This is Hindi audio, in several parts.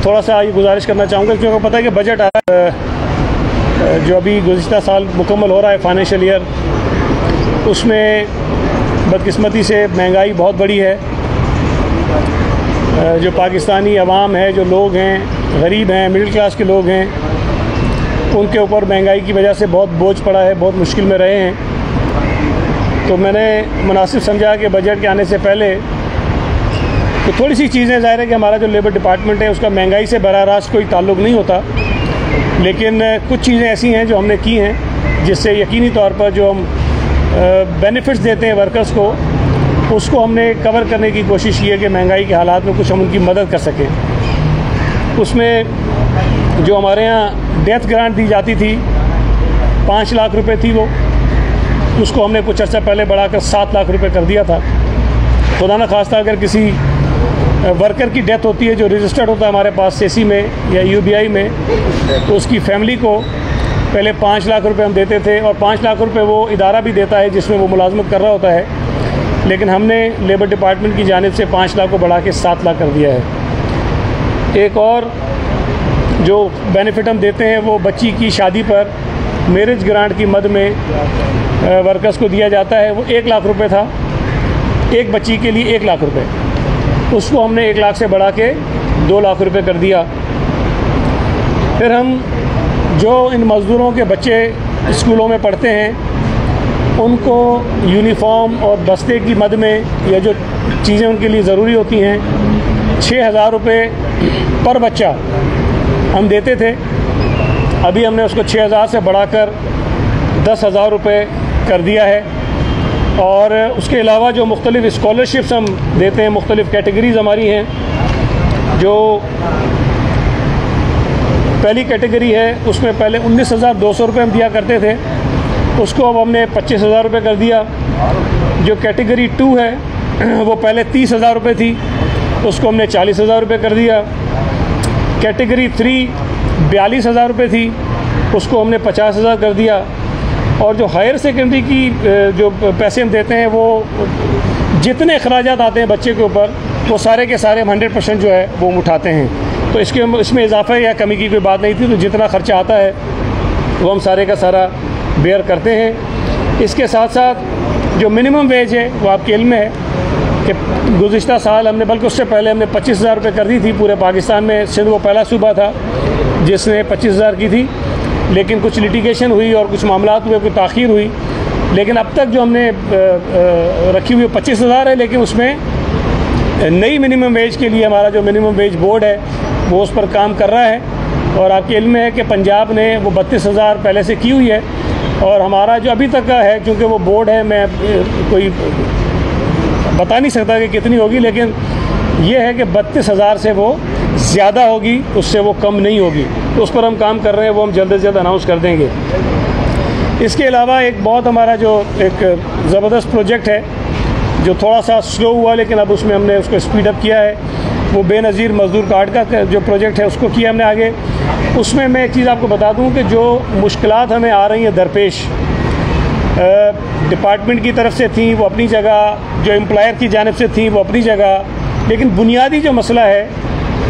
थोड़ा सा ये गुजारिश करना चाहूँगा, क्योंकि पता है कि बजट जो अभी गुज़िश्ता साल मुकम्मल हो रहा है फाइनेंशियल ईयर, उसमें बदकिस्मती से महंगाई बहुत बड़ी है। जो पाकिस्तानी अवाम है, जो लोग हैं, गरीब हैं, मिडिल क्लास के लोग हैं, उनके ऊपर महंगाई की वजह से बहुत बोझ पड़ा है, बहुत मुश्किल में रहे हैं। तो मैंने मुनासिब समझा कि बजट के आने से पहले तो थोड़ी सी चीज़ें, ज़ाहिर है कि हमारा जो लेबर डिपार्टमेंट है उसका महंगाई से बराह रास्त कोई ताल्लुक़ नहीं होता, लेकिन कुछ चीज़ें ऐसी हैं जो हमने की हैं जिससे यकीनी तौर पर जो हम बेनिफिट्स देते हैं वर्कर्स को, उसको हमने कवर करने की कोशिश की है कि महंगाई के हालात में कुछ हम उनकी मदद कर सकें। उसमें जो हमारे यहाँ डेथ ग्रांट दी जाती थी 5 लाख रुपए थी, वो उसको हमने कुछ अर्सा पहले बढ़ाकर 7 लाख रुपए कर दिया था। खुदा न खास्ता अगर किसी वर्कर की डेथ होती है जो रजिस्टर्ड होता है हमारे पास सेसी में या यूबीआई में, तो उसकी फैमिली को पहले 5 लाख रुपए हम देते थे, और 5 लाख रुपए वो इदारा भी देता है जिसमें वो मुलाजमत कर रहा होता है, लेकिन हमने लेबर डिपार्टमेंट की जानिब से 5 लाख को बढ़ा के 7 लाख कर दिया है। एक और जो बेनिफिट हम देते हैं वो बच्ची की शादी पर मैरिज ग्रांट की मद में वर्कर्स को दिया जाता है। वो 1 लाख रुपए था, एक बच्ची के लिए 1 लाख रुपए, उसको हमने 1 लाख से बढ़ा के 2 लाख रुपए कर दिया। फिर हम जो इन मज़दूरों के बच्चे स्कूलों में पढ़ते हैं उनको यूनिफॉर्म और बस्ते की मद में या जो चीज़ें उनके लिए ज़रूरी होती हैं 6,000 रुपये पर बच्चा हम देते थे। अभी हमने उसको 6,000 से बढ़ाकर 10,000 रुपये कर दिया है। और उसके अलावा जो मुख्तलिफ़ स्कॉलरशिप्स हम देते हैं, मुख्तलिफ़ कैटेगरीज़ हमारी हैं। जो पहली कैटेगरी है उसमें पहले 19,200 रुपये हम दिया करते थे, उसको अब हमने 25,000 रुपये कर दिया। जो कैटेगरी 2 है वो पहले 30,000 रुपये थी, उसको हमने 40,000 रुपये कर दिया। कैटेगरी 3 42,000 रुपये थी, उसको हमने 50,000 कर दिया। और जो हायर सेकेंडरी की जो पैसे हम देते हैं, वो जितने अखराजात आते हैं बच्चे के ऊपर वो सारे के सारे हम 100% जो है वो उठाते हैं। तो इसमें इजाफा या कमी की कोई बात नहीं थी। तो जितना ख़र्चा आता है वो हम सारे का सारा बेयर करते हैं। इसके साथ साथ जो मिनिमम वेज है वो आपके इल्म में है कि गुज़िश्ता साल हमने, बल्कि उससे पहले हमने 25,000 रुपये कर दी थी पूरे पाकिस्तान में। सिंध वो पहला सूबा था जिसने 25,000 की थी, लेकिन कुछ लिटिगेशन हुई और कुछ मामलात हुए, कोई ताख़ीर हुई। लेकिन अब तक जो हमने रखी हुई 25,000 है, लेकिन उसमें नई मिनिमम वेज के लिए हमारा जो मिनिमम वेज बोर्ड है वो उस पर काम कर रहा है। और आपके इल्म में है कि पंजाब ने वो 32,000 पहले से की हुई है, और हमारा जो अभी तक का है, क्योंकि वो बोर्ड है, मैं कोई बता नहीं सकता कि कितनी होगी, लेकिन ये है कि 32,000 से वो ज़्यादा होगी, उससे वो कम नहीं होगी। तो उस पर हम काम कर रहे हैं, वो हम जल्द से जल्द अनाउंस कर देंगे। इसके अलावा एक बहुत हमारा जो एक ज़बरदस्त प्रोजेक्ट है जो थोड़ा सा स्लो हुआ, लेकिन अब उसमें हमने उसको स्पीड अप किया है, वो बेनज़ीर मज़दूर कार्ड का जो प्रोजेक्ट है उसको किया हमने आगे। उसमें मैं एक चीज़ आपको बता दूं कि जो मुश्किलात हमें आ रही हैं दरपेश, डिपार्टमेंट की तरफ से थी वो अपनी जगह, जो एम्प्लॉयर की जानिब से थी वो अपनी जगह, लेकिन बुनियादी जो मसला है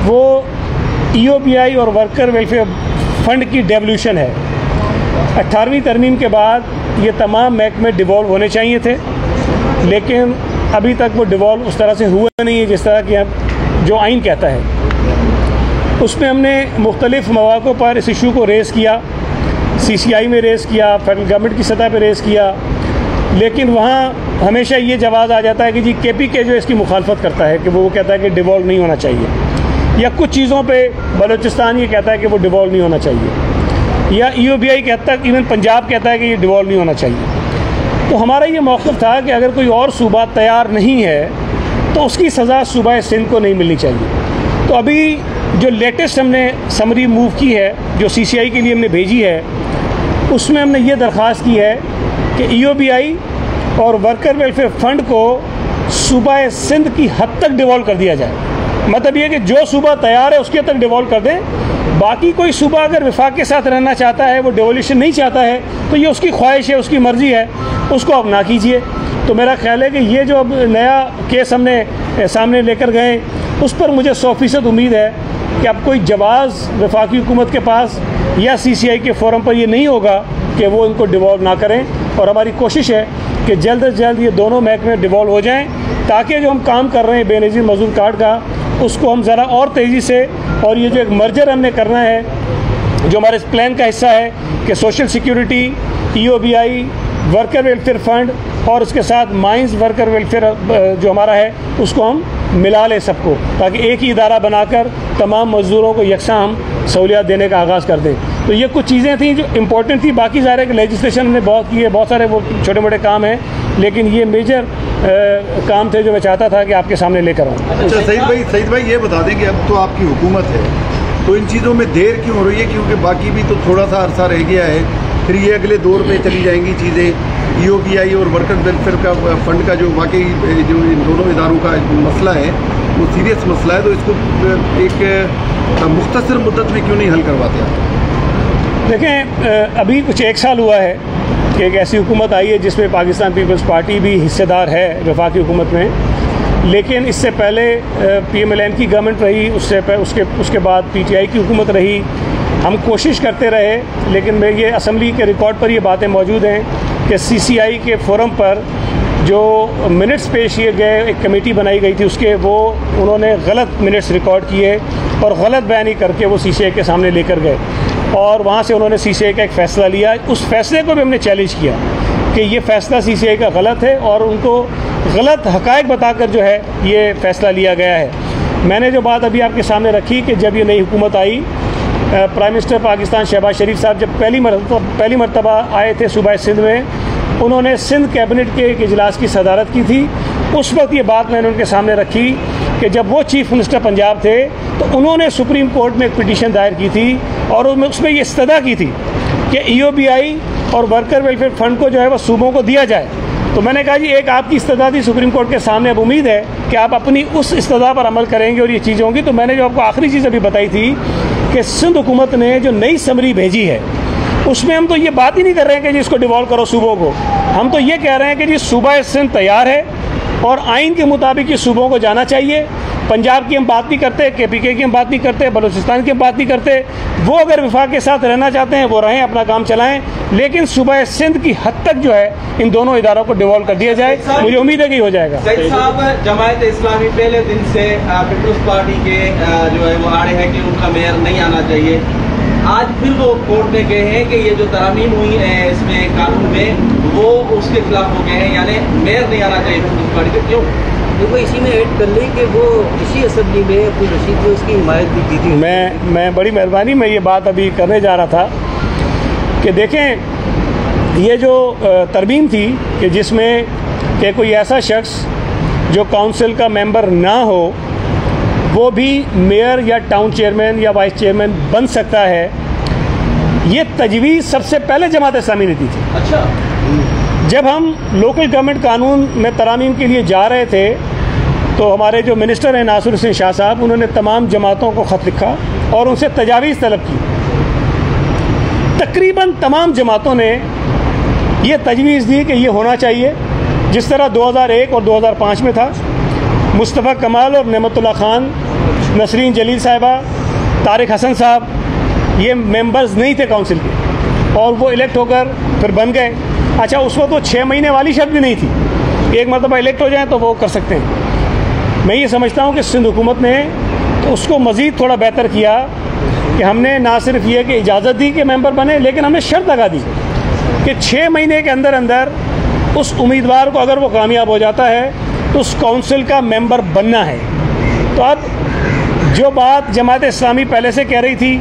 वो EOBI और वर्कर वेलफेयर फ़ंड की डेवल्यूशन है। 18वीं तरमीम के बाद ये तमाम महकमे डिवॉल्व होने चाहिए थे, लेकिन अभी तक वो डिवॉल्व उस तरह से हुए नहीं है जिस तरह की जो आइन कहता है। उसमें हमने मुख्तलिफ़ मौक़ों पर इस इशू को रेज़ किया, CCI में रेज़ किया, फेडरल गवर्नमेंट की सतह पर रेज़ किया, लेकिन वहाँ हमेशा ये जवाब आ जाता है कि जी KPK जो इसकी मुखालफत करता है कि वो कहता है कि डिवॉल्व नहीं होना चाहिए, या कुछ चीज़ों पे बलूचिस्तान ये कहता है कि वो डिवॉल्व नहीं होना चाहिए, या EOBI कहता है, इवन पंजाब कहता है कि ये डिवॉल्व नहीं होना चाहिए। तो हमारा ये मौक़िफ़ था कि अगर कोई और सूबा तैयार नहीं है तो उसकी सज़ा सूबा सिंध को नहीं मिलनी चाहिए। तो अभी जो लेटेस्ट हमने समरी मूव की है, जो CCI के लिए हमने भेजी है, उसमें हमने ये दरख्वास्त की है कि EOBI और वर्कर वेलफेयर फ़ंड को सूबा सिंध की हद तक डिवॉल्व कर दिया जाए। मतलब ये कि जो सूबा तैयार है उसके तक डिवॉल्व कर दें, बाकी कोई सूबा अगर विफाक के साथ रहना चाहता है, वो डिवोल्यूशन नहीं चाहता है, तो ये उसकी ख्वाहिश है, उसकी मर्ज़ी है, उसको अब ना कीजिए। तो मेरा ख्याल है कि ये जो अब नया केस हमने सामने लेकर गए, उस पर मुझे 100% उम्मीद है कि अब कोई जवाज़ वफाकी हुकूमत के पास या CCI के फोरम पर ये नहीं होगा कि वो इनको डिवॉल्व ना करें। और हमारी कोशिश है कि जल्द से जल्द ये दोनों महकमे डिवॉल्व हो जाएं, ताकि जो हम काम कर रहे हैं बेनज़ीर मज़दूर कार्ड का, उसको हम ज़रा और तेज़ी से, और ये जो एक मर्जर हमने करना है जो हमारे इस प्लान का हिस्सा है कि social security, EOBI, worker welfare fund और उसके साथ माइंस वर्कर वेलफेयर जो हमारा है उसको हम मिला लें सबको, ताकि एक ही इदारा बनाकर तमाम मज़दूरों को यकसा हम सहूलियात देने का आगाज़ कर दें। तो ये कुछ चीज़ें थी जो इम्पोर्टेंट थी। बाकी सारे लेजिस्लेशन हमने बहुत किए, बहुत सारे वो छोटे मोटे काम हैं, लेकिन ये मेजर काम थे जो मैं चाहता था कि आपके सामने लेकर आऊँ। अच्छा सईद भाई ये बता दें कि अब तो आपकी हुकूमत है, तो इन चीज़ों में देर क्यों हो रही है? क्योंकि बाकी भी तो थोड़ा सा अरसा रह गया है, फिर ये अगले दौर पे चली जाएंगी चीज़ें। EOBI और वर्कर वेलफेयर का फंड का जो वाकई जो इन दोनों इदारों का मसला है वो सीरियस मसला है, तो इसको एक मुख्तसर मुद्दत में क्यों नहीं हल करवाते आप? देखें, अभी कुछ 1 साल हुआ है कि एक ऐसी हुकूमत आई है जिसमें पाकिस्तान पीपल्स पार्टी भी हिस्सेदार है वफाकी हुकूमत में, लेकिन इससे पहले PMLN की गवर्नमेंट रही, उसके बाद PTI की हुकूमत रही। हम कोशिश करते रहे, लेकिन ये असम्बली के रिकॉर्ड पर ये बातें मौजूद हैं कि CCI के फोरम पर जो मिनट्स पेश किए गए, एक कमेटी बनाई गई थी, उसके उन्होंने गलत मिनट्स रिकॉर्ड किए और गलत बयानी करके वो CCI के सामने लेकर गए, और वहाँ से उन्होंने CCI का एक फ़ैसला लिया। उस फैसले को भी हमने चैलेंज किया कि ये फ़ैसला CCI का गलत है और उनको गलत हक़ाइक़ बताकर जो है ये फ़ैसला लिया गया है। मैंने जो बात अभी आपके सामने रखी कि जब ये नई हुकूमत आई, प्राइम मिनिस्टर पाकिस्तान शहबाज शरीफ साहब जब पहली मरतबा आए थे सूबा सिंध में, उन्होंने सिंध कैबिनेट के एक इजलास की सदारत की थी। उस वक्त ये बात मैंने उनके सामने रखी कि जब वो चीफ मिनिस्टर पंजाब थे तो उन्होंने सुप्रीम कोर्ट में एक पिटीशन दायर की थी और उसमें ये इस्तदा की थी कि EOBI और वर्कर वेलफेयर फ़ंड को जो है वह सूबों को दिया जाए। तो मैंने कहा जी, एक आपकी इस्तदा थी सुप्रीम कोर्ट के सामने, अब उम्मीद है कि आप अपनी उस इस्तदा पर अमल करेंगे और ये चीज़ें होंगी। तो मैंने जो आपको आखिरी चीज़ अभी बताई थी कि सिंध हुकूमत ने जो नई समरी भेजी है उसमें हम तो ये बात ही नहीं कर रहे हैं कि जी इसको डिवॉल्व करो सूबों को, हम तो ये कह रहे हैं कि जी सूबा सिंध तैयार है और आइन के मुताबिक ये सूबों को जाना चाहिए। पंजाब की हम बात नहीं करते, KPK की हम बात नहीं करते, बलूचिस्तान की हम बात नहीं करते। वो अगर वफाक के साथ रहना चाहते हैं वो रहें, अपना काम चलाएं, लेकिन सूबा सिंध की हद तक जो है इन दोनों इदारों को डिवॉल्व कर दिया जाए। मुझे उम्मीद है कि हो जाएगा। सईद साहब, जमायत इस्लामी पहले दिन से पीपल्स पार्टी के जो है वो आड़े हैं कि उनका मेयर नहीं आना चाहिए। आज फिर वो कोर्ट में गए हैं कि ये जो तरामीम हुई है इसमें कानून में वो उसके खिलाफ हो गए हैं, यानी मेयर नहीं आना चाहिए पीपल्स पार्टी के। क्यों? देखो, इसी में ऐड कर लें कि वो इसी असेंबली में अब्दुल रशीद को इसकी हिमायत भी की थी। मैं बड़ी मेहरबानी, मैं ये बात अभी करने जा रहा था कि देखें, ये जो तरमीम थी कि जिसमें कि कोई ऐसा शख्स जो काउंसिल का मेंबर ना हो वो भी मेयर या टाउन चेयरमैन या वाइस चेयरमैन बन सकता है, ये तजवीज़ सबसे पहले जमात इस्लामी ने दी थी। अच्छा। जब हम लोकल गवर्नमेंट कानून में तरामीम के लिए जा रहे थे तो हमारे जो मिनिस्टर हैं नासिर हुसैन शाह साहब, उन्होंने तमाम जमातों को ख़त लिखा और उनसे तजावीज़ तलब की। तकरीबन तमाम जमातों ने ये तजवीज़ दी कि ये होना चाहिए, जिस तरह 2001 और 2005 में था। मुस्तफ़ा कमाल और नेमतुल्लाह खान, नसरीन जलील साहिबा, तारिक हसन साहब, ये मेंबर्स नहीं थे काउंसिल के और वो इलेक्ट होकर फिर बन गए। अच्छा, उस वक्त वो 6 महीने वाली शर्त भी नहीं थी, एक मरतबा इलेक्ट हो जाए तो वो कर सकते हैं। मैं ये समझता हूँ कि सिंध हुकूमत ने तो उसको मज़ीद थोड़ा बेहतर किया कि हमने ना सिर्फ ये कि इजाज़त दी कि मेंबर बने, लेकिन हमने शर्त लगा दी कि 6 महीने के अंदर अंदर उस उम्मीदवार को अगर वो कामयाब हो जाता है तो उस काउंसिल का मेंबर बनना है। तो अब जो बात जमात इस्लामी पहले से कह रही थी,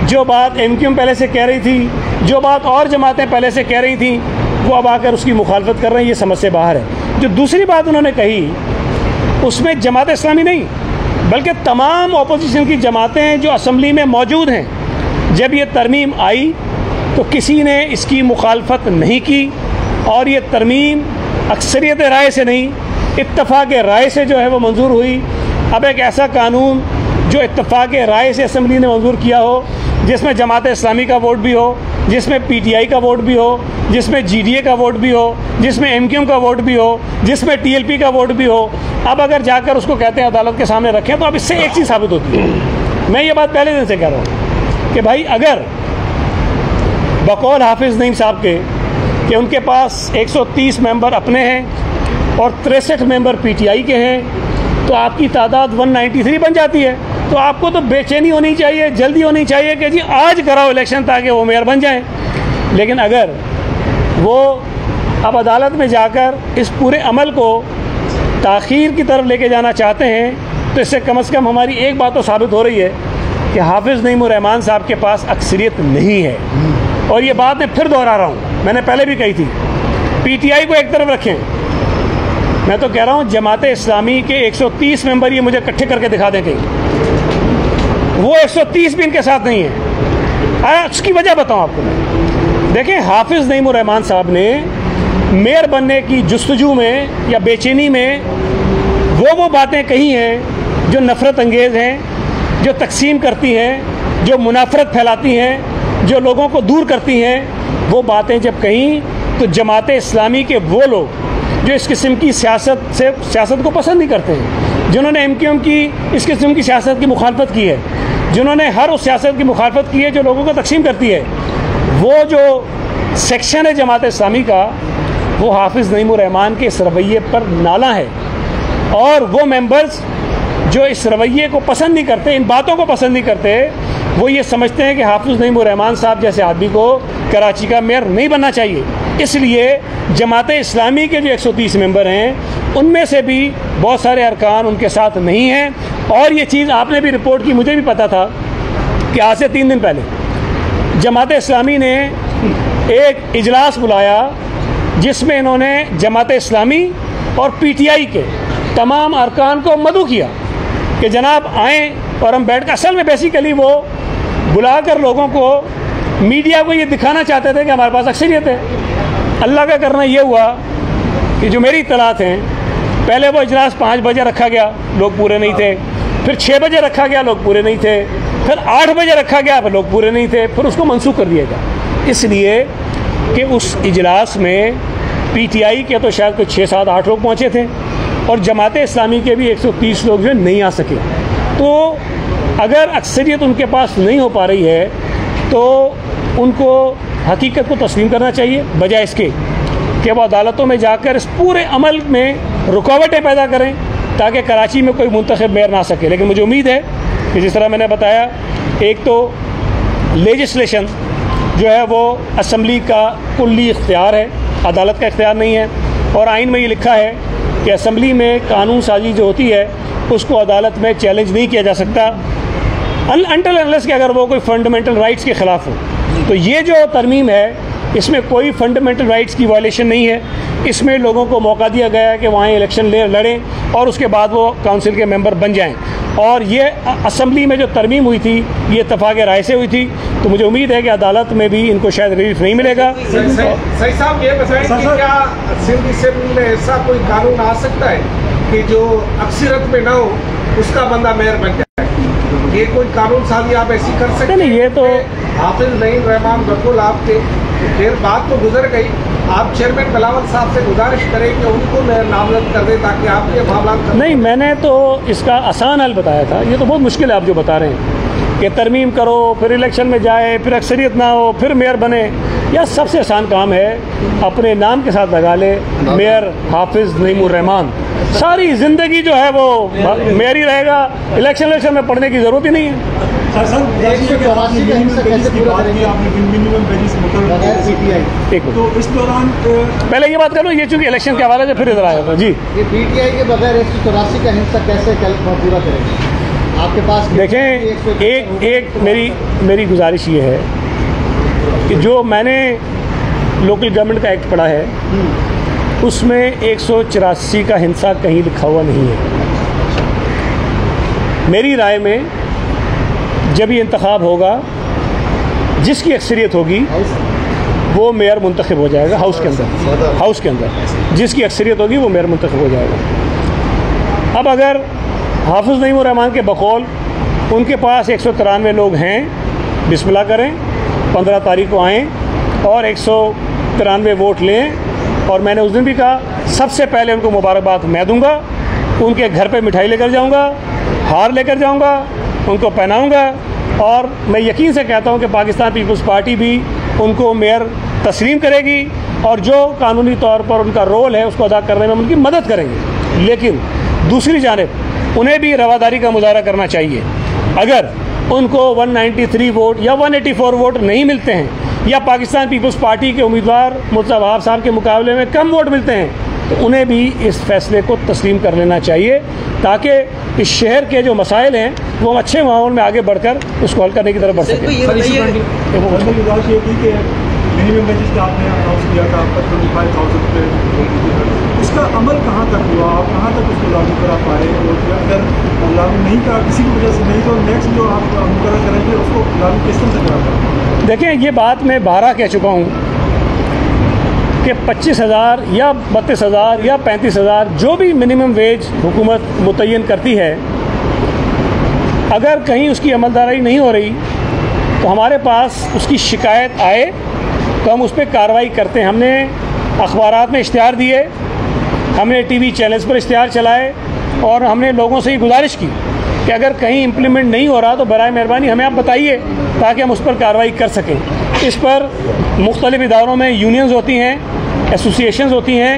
जो बात MQM पहले से कह रही थी, जो बात और जमातें पहले से कह रही थी, वो अब आकर उसकी मुखालफत कर रहे हैं, ये समझ से बाहर है। जो दूसरी बात उन्होंने कही उसमें जमात इस्लामी नहीं बल्कि तमाम अपोजिशन की जमातें जो असम्बली में मौजूद हैं, जब ये तरमीम आई तो किसी ने इसकी मुखालफत नहीं की और ये तरमीम अक्सरियत राय से नहीं, इत्तफाक़ राय से जो है वो मंजूर हुई। अब एक ऐसा कानून जो इत्तफाक़ राय से असम्बली ने मंजूर किया हो, जिसमें जमात इस्लामी का वोट भी हो, जिसमें PTI का वोट भी हो, जिसमें GDA का वोट भी हो, जिसमें MQM का वोट भी हो, जिसमें TLP का वोट भी हो, अब अगर जाकर उसको कहते हैं अदालत के सामने रखें तो अब इससे एक चीज़ साबित होती है मैं ये बात पहले दिन से कह रहा हूँ कि भाई अगर बकौल हाफिज़ नईम साहब के कि उनके पास 130 मेंबर अपने हैं और 63 मेंबर पीटीआई के हैं, तो आपकी तादाद 193 बन जाती है। तो आपको तो बेचैनी होनी चाहिए, जल्दी होनी चाहिए कि जी आज कराओ इलेक्शन ताकि वो मेयर बन जाएं। लेकिन अगर वो अब अदालत में जाकर इस पूरे अमल को ताख़ीर की तरफ लेके जाना चाहते हैं, तो इससे कम से कम हमारी एक बात तो साबित हो रही है कि हाफिज़ नईमुर रहमान साहब के पास अक्सरियत नहीं है। और ये बात मैं फिर दोहरा रहा हूँ, मैंने पहले भी कही थी, पीटीआई को एक तरफ रखें, मैं तो कह रहा हूँ जमाते इस्लामी के 130 मेंबर ये मुझे इकट्ठे करके दिखा दें कहीं, वो 130 भी इनके साथ नहीं है। उसकी वजह बताऊँ आपको मैं। देखें, हाफिज़ नईमुर रहमान साहब ने मेयर बनने की जुस्तजू में या बेचैनी में वो बातें कही हैं जो नफ़रत अंगेज़ हैं, जो तकसीम करती हैं, जो मुनाफरत फैलाती हैं, जो लोगों को दूर करती हैं। वो बातें जब कहीं तो जमाते इस्लामी के वो लोग जो इस किस्म की सियासत को पसंद नहीं करते हैं, जिन्होंने एमक्यूएम की इस किस्म की सियासत की मुखालफत की है, जिन्होंने हर उस सियासत की मुखालफत की है जो लोगों को तकसीम करती है, वो जो सेक्शन है जमात इस्लामी का, वो हाफिज़ नईमुर रहमान के इस रवैये पर नाला है। और वो मेंबर्स जो इस रवैये को पसंद नहीं करते, इन बातों को पसंद नहीं करते, वो ये समझते हैं कि हाफिज़ नईमुर रहमान साहब जैसे आदमी को कराची का मेयर नहीं बनना चाहिए। इसलिए जमात इस्लामी के जो 130 मेंबर हैं, उनमें से भी बहुत सारे अरकान उनके साथ नहीं हैं। और ये चीज़ आपने भी रिपोर्ट की, मुझे भी पता था कि आज से 3 दिन पहले जमात इस्लामी ने एक इजलास बुलाया जिसमें इन्होंने जमात इस्लामी और पीटीआई के तमाम अरकान को मदऊ किया कि जनाब आएँ और हम बैठ कर, असल में बेसिकली वो बुलाकर लोगों को, मीडिया को ये दिखाना चाहते थे कि हमारे पास अक्सरियत है। अल्लाह का करना ये हुआ कि जो मेरी इत्तलात हैं, पहले वो इजलास 5 बजे रखा गया, लोग पूरे नहीं थे, फिर 6 बजे रखा गया, लोग पूरे नहीं थे, फिर 8 बजे रखा गया, फिर लोग पूरे नहीं थे, फिर उसको मनसूख कर दिया गया। इसलिए कि उस इजलास में पीटीआई के तो शायद कुछ 6, 7, 8 लोग पहुँचे थे और जमात इस्लामी के भी 130 लोग जो नहीं आ सके। तो अगर अक्सरियत उनके पास नहीं हो पा रही है तो उनको हकीकत को तस्लीम करना चाहिए, बजाय इसके कि वो अदालतों में जाकर इस पूरे अमल में रुकावटें पैदा करें ताकि कराची में कोई मुंतखब मेयर ना सके। लेकिन मुझे उम्मीद है कि जिस तरह मैंने बताया, एक तो लेजिस्लेशन जो है वो असम्बली का कुल्ली इख्तियार है, अदालत का इख्तियार नहीं है। और आइन में ये लिखा है कि असम्बली में कानून साजी जो होती है उसको अदालत में चैलेंज नहीं किया जा सकता अनटिल अनलेस कि अगर वो कोई फंडामेंटल राइट्स के ख़िलाफ़ हो। तो ये जो तरमीम है, इसमें कोई फंडामेंटल राइट्स की वायलेशन नहीं है। इसमें लोगों को मौका दिया गया है कि वहाँ इलेक्शन लड़ें और उसके बाद वो काउंसिल के मेंबर बन जाएं। और ये असम्बली में जो तरमीम हुई थी, ये इत्तफाक़ राय से हुई थी। तो मुझे उम्मीद है कि अदालत में भी इनको शायद रिलीफ नहीं मिलेगा। सही साहब, ये बताएं कि क्या सिंध असेंबली में ऐसा कोई कानून आ सकता है कि जो अक्सरियत में ना हो उसका बंदा मेयर बन जाए? ये कोई कानून साजी आप ऐसी कर सकते हैं? नहीं, ये तो हाफिज़ नईम रहमान बिल्कुल आपके फिर बात तो गुजर गई। आप चेयरमैन बिलावल साहब से गुजारिश करें कि उनको मेयर नामजद कर दें ताकि आपके मामला। नहीं, मैंने तो इसका आसान हल बताया था। ये तो बहुत मुश्किल है आप जो बता रहे हैं कि तरमीम करो, फिर इलेक्शन में जाए, फिर अक्सरियत ना हो, फिर मेयर बने। यह सबसे आसान काम है, अपने नाम के साथ लगा ले मेयर हाफिज़ नईमुर रहमान, सारी ज़िंदगी जो है वो मेयर ही रहेगा। इलेक्शन में पढ़ने की ज़रूरत ही नहीं है। तो इस दौरान पहले ये बात करो, ये चूँकि इलेक्शन के हवाले से फिर इधर आया था जी। ये पीटीआई के बगैर 184 का हिस्सा कैसे पूरा करेंगे आपके पास? देखें, एक मेरी गुजारिश ये है कि जो मैंने लोकल गवर्नमेंट का एक्ट पढ़ा है उसमें 184 का हिस्सा कहीं लिखा हुआ नहीं है। मेरी राय में जब ये इंतखाब होगा, जिसकी अक्सरियत होगी वो मेयर मुंतखब हो जाएगा। हाउस के अंदर जिसकी अक्सरियत होगी वो मेयर मुंतखब हो जाएगा। अब अगर हाफिज़ नईमुर रहमान के बकौल उनके पास 193 लोग हैं, बिस्मिल्लाह करें, 15 तारीख को आएँ और 193 वोट लें। और मैंने उस दिन भी कहा, सबसे पहले उनको मुबारकबाद मैं दूंगा, उनके घर पे मिठाई लेकर जाऊंगा, हार लेकर जाऊंगा, उनको पहनाऊँगा और मैं यकीन से कहता हूँ कि पाकिस्तान पीपल्स पार्टी भी उनको मेयर तस्लीम करेगी और जो कानूनी तौर पर उनका रोल है उसको अदा करने में उनकी मदद करेंगे। लेकिन दूसरी जानिब उन्हें भी रवादारी का मुजाहरा करना चाहिए। अगर उनको 193 वोट या 184 वोट नहीं मिलते हैं या पाकिस्तान पीपल्स पार्टी के उम्मीदवार मुर्तज़ा वहाब साहब के मुकाबले में कम वोट मिलते हैं तो उन्हें भी इस फैसले को तस्लीम कर लेना चाहिए ताकि इस शहर के जो मसाइल हैं वो अच्छे माहौल में आगे बढ़कर उसको हल करने की तरफ बढ़ सकें। मिनिमम वेजेस का आपने अनाउंस किया था आपका 25,000 रुपये, उसका अमल कहाँ तक हुआ, आप कहाँ तक उसको लागू करा पाए, और अगर लागू नहीं करा किसी की वजह से नहीं तो नेक्स्ट जो आप मुकर्रर करेंगे उसको लागू किस तरह से करा पाए? देखें, ये बात मैं 12 कह चुका हूँ कि 25,000 या 32,000 या 35,000 जो भी मिनिमम वेज हुकूमत मुतय्यन करती है, अगर कहीं उसकी अमलदारी नहीं हो रही तो हमारे पास उसकी शिकायत आए तो हम उस पर कार्रवाई करते हैं। हमने अखबारात में इश्तिहार दिए, हमने टीवी चैनल्स पर इश्तिहार चलाए और हमने लोगों से ये गुजारिश की कि अगर कहीं इम्प्लीमेंट नहीं हो रहा तो बराए मेहरबानी हमें आप बताइए ताकि हम उस पर कार्रवाई कर सकें। इस पर मुख्तलिफ़ इदारों में यूनियंस होती हैं, एसोसिएशंस होती हैं,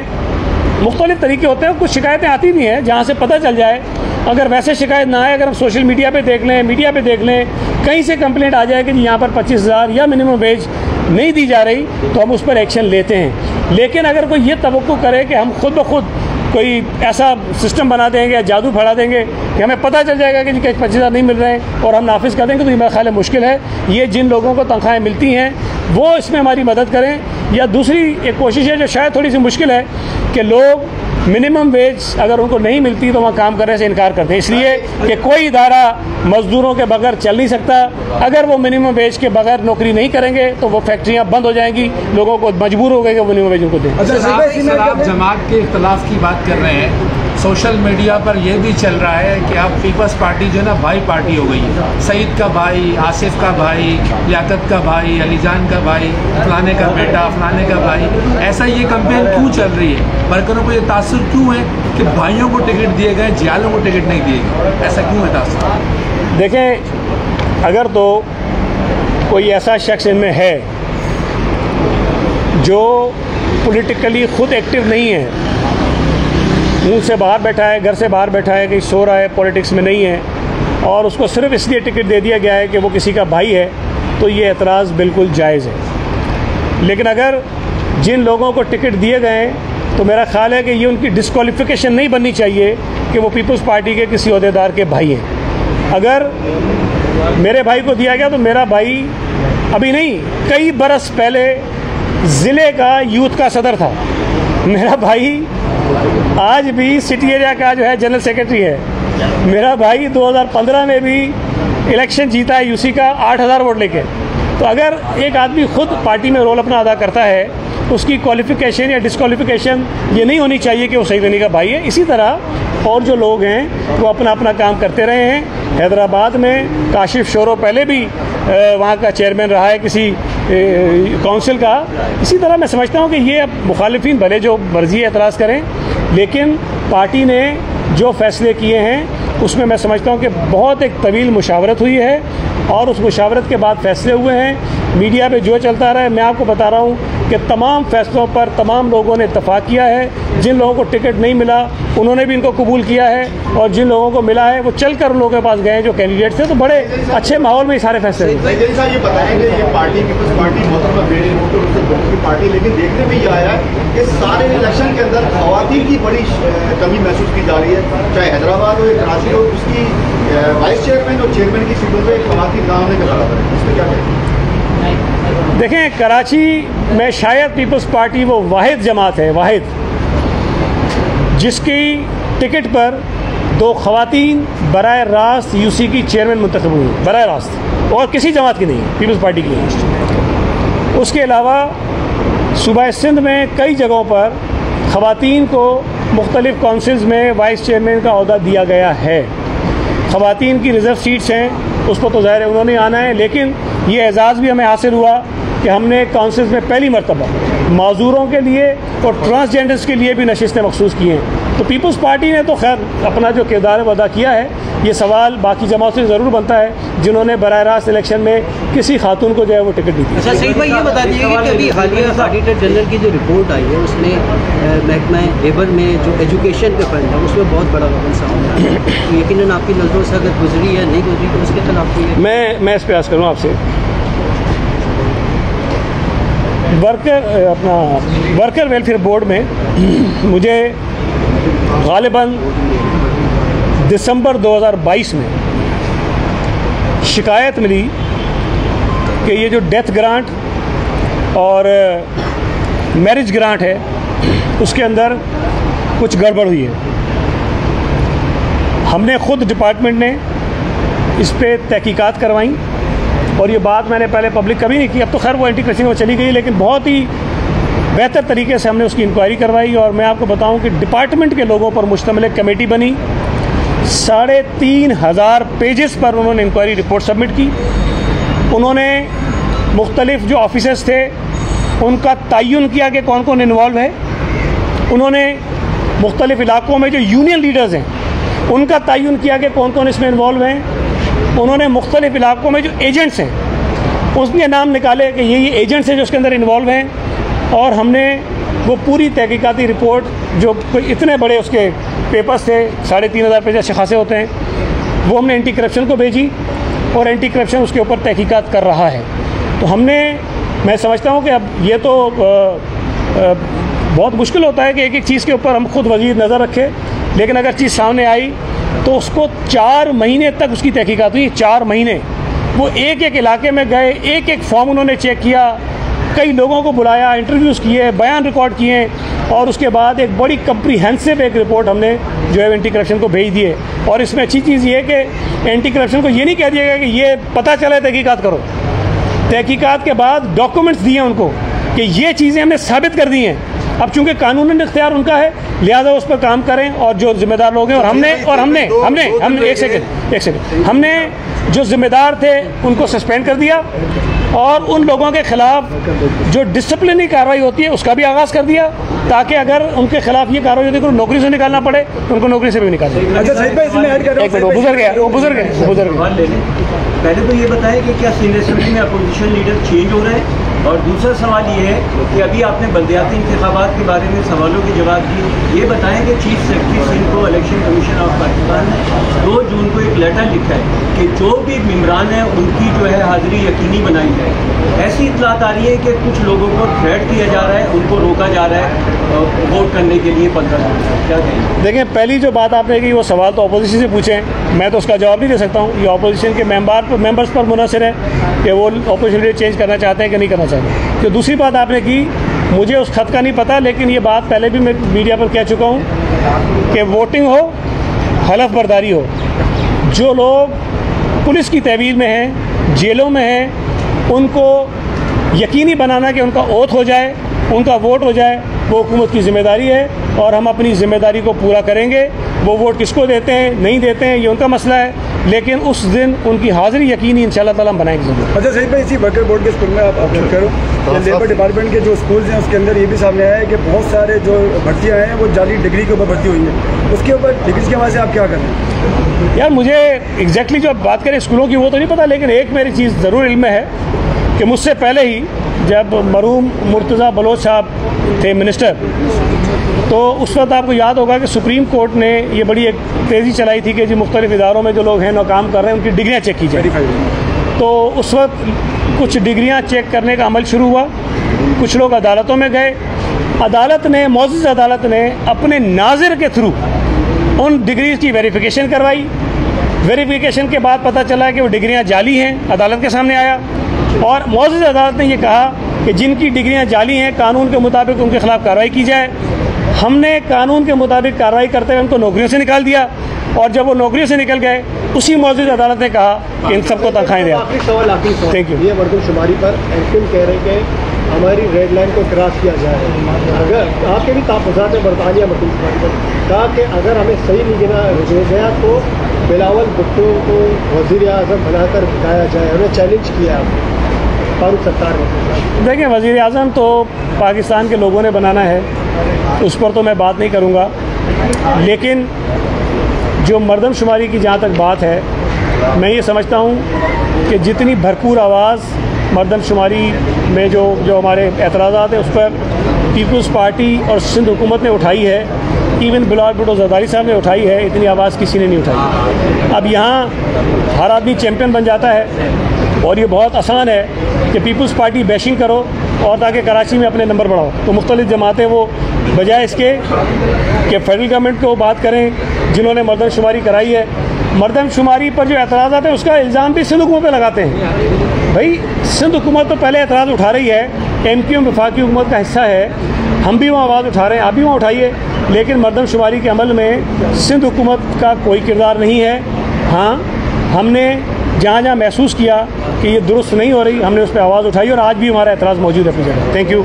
मुख्तलिफ़ तरीके होते हैं। कुछ शिकायतें आती भी हैं जहाँ से पता चल जाए, अगर वैसे शिकायत ना आए, अगर हम सोशल मीडिया पे देख लें, मीडिया पे देख लें, कहीं से कंप्लेंट आ जाए कि यहाँ पर 25,000 या मिनिमम वेज नहीं दी जा रही तो हम उस पर एक्शन लेते हैं। लेकिन अगर कोई ये तवक्को करे कि हम खुद ब खुद कोई ऐसा सिस्टम बना देंगे या जादू फड़ा देंगे कि हमें पता चल जाएगा कि 25,000 नहीं मिल रहे हैं और हम नाफिज कर देंगे तो ये मेरा ख्याल है मुश्किल है। ये जिन लोगों को तनख्वाहें मिलती हैं वो इसमें हमारी मदद करें, या दूसरी एक कोशिश है जो शायद थोड़ी सी मुश्किल है कि लोग मिनिमम वेज अगर उनको नहीं मिलती तो वहाँ काम करने से इनकार करते हैं, इसलिए कि कोई इदारा मज़दूरों के बगैर चल नहीं सकता। अगर वो मिनिमम वेज के बगैर नौकरी नहीं करेंगे तो वो फैक्ट्रियाँ बंद हो जाएंगी, लोगों को मजबूर हो गए कि वो मिनिमम वेज उनको दें। आप जमात के इख्तलाफ की बात कर रहे हैं, सोशल मीडिया पर यह भी चल रहा है कि अब पीपल्स पार्टी जो है ना भाई पार्टी हो गई है। सईद का भाई, आसिफ का भाई, लियाकत का भाई, अलीजान का भाई, फलाने का बेटा, फलाने का भाई, ऐसा ये कैंपेन क्यों चल रही है? वर्करों को ये तासुर क्यों है कि भाइयों को टिकट दिए गए, जियालों को टिकट नहीं दिए गए? ऐसा क्यों है तासुर? देखें, अगर तो कोई ऐसा शख्स इनमें है जो पॉलिटिकली खुद एक्टिव नहीं है, मुंह से बाहर बैठा है, घर से बाहर बैठा है, कहीं सो रहा है, पॉलिटिक्स में नहीं है और उसको सिर्फ इसलिए टिकट दे दिया गया है कि वो किसी का भाई है, तो ये एतराज़ बिल्कुल जायज़ है। लेकिन अगर जिन लोगों को टिकट दिए गए तो मेरा ख्याल है कि ये उनकी डिस्क्वालिफिकेशन नहीं बननी चाहिए कि वो पीपल्स पार्टी के किसी ओहदेदार के भाई हैं। अगर मेरे भाई को दिया गया तो मेरा भाई अभी नहीं, कई बरस पहले ज़िले का यूथ का सदर था, मेरा भाई आज भी सिटी एरिया का जो है जनरल सेक्रेटरी है। मेरा भाई 2015 में भी इलेक्शन जीता है यूसी का 8,000 वोट लेके। तो अगर एक आदमी खुद पार्टी में रोल अपना अदा करता है तो उसकी क्वालिफिकेशन या डिस्क्वालिफिकेशन ये नहीं होनी चाहिए कि वो सही देने का भाई है। इसी तरह और जो लोग हैं वो अपना अपना काम करते रहे हैं। हैदराबाद में काशिफ शोरो पहले भी वहाँ का चेयरमैन रहा है किसी काउंसिल का। इसी तरह मैं समझता हूँ कि ये अब मुखालिफिन भले जो मर्जी एतराज़ करें, लेकिन पार्टी ने जो फ़ैसले किए हैं उसमें मैं समझता हूँ कि बहुत एक तवील मुशावरत हुई है और उस मुशावरत के बाद फ़ैसले हुए हैं। मीडिया पे जो चलता रहा है, मैं आपको बता रहा हूँ कि तमाम फ़ैसलों पर तमाम लोगों ने इत्तफ़ाक़ किया है। जिन लोगों को टिकट नहीं मिला उन्होंने भी इनको कबूल किया है और जिन लोगों को मिला है वो चल कर उन लोगों के पास गए जो कैंडिडेट थे। तो बड़े अच्छे माहौल में ये सारे फैसले हुए। ये बताएंगे ये पार्टी पीपल्स पार्टी मोहतरमा पार्टी, लेकिन देखने में ये आया कि सारे इलेक्शन के अंदर ख़वातीन की बड़ी कमी महसूस की जा रही है, चाहे हैदराबाद हो या कराची हो, उसकी वाइस चेयरमैन और चेयरमैन की सीटों पर ख़वातीन काम नहीं कर रहा है। इस पर क्या कहें? देखें, कराची में शायद पीपल्स पार्टी वो वाहिद जमात है, वाहिद जिसकी टिकट पर 2 ख़वातीन बराए रास्त यूसी की चेयरमैन मुंतखब हुई, बराए रास्त, और किसी जमात की नहीं, पीपल्स पार्टी की। उसके अलावा सूबा सिंध में कई जगहों पर ख़वातीन को मुख्तलिफ़ काउंसिल्स में वाइस चेयरमैन का ओहदा दिया गया है। ख़वातीन की रिज़र्व सीट्स हैं, उस पर तो ज़ाहिर है उन्होंने आना है, लेकिन ये एजाज़ भी हमें हासिल हुआ कि हमने काउंसिल्स में पहली मरतबा माजूरों के लिए और ट्रांसजेंडर्स के लिए भी नशिस्तें मखसूस की हैं। तो पीपल्स पार्टी ने तो खैर अपना जो किरदार है वो अदा किया है, ये सवाल बाकी जमात से ज़रूर बनता है जिन्होंने बराह रास्त इलेक्शन में किसी खातून को जो है वो टिकट दी थी। अच्छा सईद भाई, ये बता दीजिए कि अभी हालिया ऑडिटर जनरल की जो रिपोर्ट आई है उसमें महकमा लेबर में जो एजुकेशन के फंड है उसमें बहुत बड़ा रकम सामने आया है, तो यकीनन आपकी नज़रों से अगर गुजरी है नहीं गुजरी तो उसके खिलाफ कोई मैं इस पर अर्ज़ करूँ आपसे, वर्कर वेलफेयर बोर्ड में मुझे गालिबन दिसंबर 2022 में शिकायत मिली कि ये जो डेथ ग्रांट और मैरिज ग्रांट है उसके अंदर कुछ गड़बड़ हुई है। हमने ख़ुद डिपार्टमेंट ने इस पे तहकीकात करवाई और ये बात मैंने पहले पब्लिक कभी नहीं की, अब तो खैर वो एंटी करप्शन में चली गई, लेकिन बहुत ही बेहतर तरीके से हमने उसकी इंक्वायरी करवाई। और मैं आपको बताऊं कि डिपार्टमेंट के लोगों पर मुश्तमिल एक कमेटी बनी, 3,500 पेजेस पर उन्होंने इंक्वायरी रिपोर्ट सबमिट की। उन्होंने मुख्तलिफ जो ऑफिसर्स थे उनका तयन किया कि कौन कौन इन्वॉल्व है। उन्होंने मुख्तलिफ इलाकों में जो यूनियन लीडर्स हैं उनका तयन किया कि कौन कौन इसमें इन्वॉल्व हैं। उन्होंने मुख्तलिफ इलाकों में जो एजेंट्स हैं उसके नाम निकाले कि ये एजेंट्स हैं जो उसके अंदर इन्वॉल्व हैं। और हमने वो पूरी तहकीकाती रिपोर्ट, जो कोई इतने बड़े उसके पेपर्स थे, 3,500 पेज अच्छे खासे होते हैं, वो हमने एंटी करप्शन को भेजी और एंटी करप्शन उसके ऊपर तहकीकात कर रहा है। तो मैं समझता हूँ कि अब ये तो बहुत मुश्किल होता है कि एक एक चीज़ के ऊपर हम खुद वजीर नज़र रखें, लेकिन अगर चीज़ सामने आई तो उसको 4 महीने तक उसकी तहकीकात हुई। 4 महीने वो एक एक इलाके में गए, एक एक फॉर्म उन्होंने चेक किया, कई लोगों को बुलाया, इंटरव्यूज़ किए, बयान रिकॉर्ड किए और उसके बाद एक बड़ी कम्प्रीहेंसिव एक रिपोर्ट हमने जो है एंटी करप्शन को भेज दिए। और इसमें अच्छी चीज़ ये है कि एंटी करप्शन को ये नहीं कह दिया गया कि ये पता चला तहकीकात करो। तहकीकात के बाद डॉक्यूमेंट्स दिए उनको कि ये चीज़ें हमने साबित कर दी हैं। अब चूंकि कानूनी इख्तियार उनका है, लिहाजा उस पर काम करें और जो जिम्मेदार लोग हैं और हमने एक सेकंड हमने जो जिम्मेदार थे उनको सस्पेंड कर दिया और उन लोगों के खिलाफ जो डिसिप्लिनरी कार्रवाई होती है उसका भी आगाज़ कर दिया, ताकि अगर उनके खिलाफ ये कार्रवाई होती है उनको नौकरी से निकालना पड़े तो उनको नौकरी से भी निकाल दें। अच्छा सईद भाई, इसमें ऐड कर रहा हूं, वो गुजर गए। पहले तो ये बताएं कि क्या सीनियर असेंबली में अपोजिशन लीडर चेंज हो रहे हैं, और दूसरा सवाल ये है कि अभी आपने बल्दियाती इंतखाबात के बारे में सवालों के जवाब दिए। ये बताएं कि चीफ सेक्रेटरी सिंह को इलेक्शन कमीशन ऑफ पाकिस्तान ने 2 जून को एक लेटर लिखा है कि जो भी मेम्बरान हैं उनकी जो है हाजिरी यकीनी बनाई जाए। ऐसी इतलात आ रही है कि कुछ लोगों को थ्रेट किया जा रहा है, उनको रोका जा रहा है वोट करने के लिए 15 जून। क्या कहें? देखिए, पहली जो बात आपने की वो सवाल तो अपोजिशन से पूछें, मैं तो उसका जवाब नहीं दे सकता हूँ। ये अपोजिशन के मेंबर्स पर मुनहसर है कि वो अपोजिशन लीडर चेंज करना चाहते हैं कि नहीं करना चाहते। तो दूसरी बात आपने की, मुझे उस खत का नहीं पता, लेकिन ये बात पहले भी मैं मीडिया पर कह चुका हूँ कि वोटिंग हो, हलफ बर्दारी हो, जो लोग पुलिस की तहवील में हैं, जेलों में हैं, उनको यकीनी बनाना कि उनका ओथ हो जाए, उनका वोट हो जाए, वो हुकूमत की ज़िम्मेदारी है और हम अपनी ज़िम्मेदारी को पूरा करेंगे। वो वोट किसको देते हैं, नहीं देते हैं, ये उनका मसला है, लेकिन उस दिन उनकी हाज़िरी यकीनी इंशाअल्लाह ताला हम बनाएंगे ज़रूर। अच्छा सईद भाई, इसी वर्कर बोर्ड के स्कूल में आप करो कि लेबर डिपार्टमेंट के जो स्कूल्स हैं उसके अंदर ये भी सामने आया है कि बहुत सारे जो भर्तियाँ हैं वो जाली डिग्री के ऊपर भर्ती हुई हैं। उसके ऊपर डिग्री के हवाले से आप क्या कर रहे हैं? यार, मुझे एग्जैक्टली जो आप बात करें स्कूलों की वो तो नहीं पता, लेकिन एक मेरी चीज़ ज़रूर इल्म है कि मुझसे पहले ही जब मरहूम मुर्तज़ा बलोच साहब थे मिनिस्टर, तो उस वक्त आपको याद होगा कि सुप्रीम कोर्ट ने ये बड़ी एक तेज़ी चलाई थी कि जी मुख्तलिफ़ इदारों में जो लोग हैं नाकाम कर रहे हैं उनकी डिग्रियाँ चेक की जाए। तो उस वक्त कुछ डिग्रियाँ चेक करने का अमल शुरू हुआ, कुछ लोग अदालतों में गए, अदालत ने, मौजूद अदालत ने अपने नाज़िर के थ्रू उन डिग्रीज़ की वेरिफिकेशन करवाई। वेरिफिकेशन के बाद पता चला कि वो डिग्रियाँ जाली हैं, अदालत के सामने आया और मौजूद अदालत ने ये कहा कि जिनकी डिग्रियाँ जाली हैं कानून के मुताबिक उनके खिलाफ कार्रवाई की जाए। हमने कानून के मुताबिक कार्रवाई करते हुए उनको नौकरियों से निकाल दिया और जब वो नौकरियों से निकल गए उसी मौजूद अदालत ने कहा कि इन सबको तनख्वाहें दें। आखिरी सवाल थैंक यू। ये मरदमशुमारी पर एमकिन कह रहे हैं कि हमारी रेड लाइन को क्रॉस किया जाए। अगर आपके भी ताफ़ुज़ात में बरतानिया मरदमशुमारी पर कहा कि अगर हमें सही नहीं गिना गया तो बिलावल भुट्टो को वज़ीर आज़म बनाकर बिठाया जाए। उन्हें चैलेंज किया फारूक सत्तार ने। देखिए, वज़ीर आज़म तो पाकिस्तान के लोगों ने बनाना है, उस पर तो मैं बात नहीं करूँगा, लेकिन जो मरदमशुमारी की जहाँ तक बात है, मैं ये समझता हूँ कि जितनी भरपूर आवाज़ मरदमशुमारी में जो हमारे एतराज़ात हैं उस पर पीपल्स पार्टी और सिंध हुकूमत ने उठाई है, इवन बिलावल भुट्टो ज़रदारी साहब ने उठाई है, इतनी आवाज़ किसी ने नहीं उठाई। अब यहाँ हर आदमी चैम्पियन बन जाता है और ये बहुत आसान है कि पीपल्स पार्टी बैशिंग करो और ताकि कराची में अपने नंबर बढ़ाओ। तो मुख्तलिफ जमातें वो बजाय इसके कि फेडरल गवर्नमेंट को बात करें जिन्होंने मरदमशुमारी कराई है, मरदमशुमारी पर जो एतराज़ात हैं उसका इल्ज़ाम भी सिंध हुकूमत पे लगाते हैं। भाई सिंध हुकूमत तो पहले एतराज़ उठा रही है, MQ वफाकी हुकूमत का हिस्सा है, हम भी वहाँ आवाज़ उठा रहे हैं, आप भी वहाँ उठाइए, लेकिन मरदमशुमारी के अमल में सिंध हुकूमत का कोई किरदार नहीं है। हाँ, हमने जहाँ जहाँ महसूस किया कि ये दुरुस्त नहीं हो रही, हमने उस पर आवाज़ उठाई और आज भी हमारा एतराज़ मौजूद है अपनी जगह। Thank you.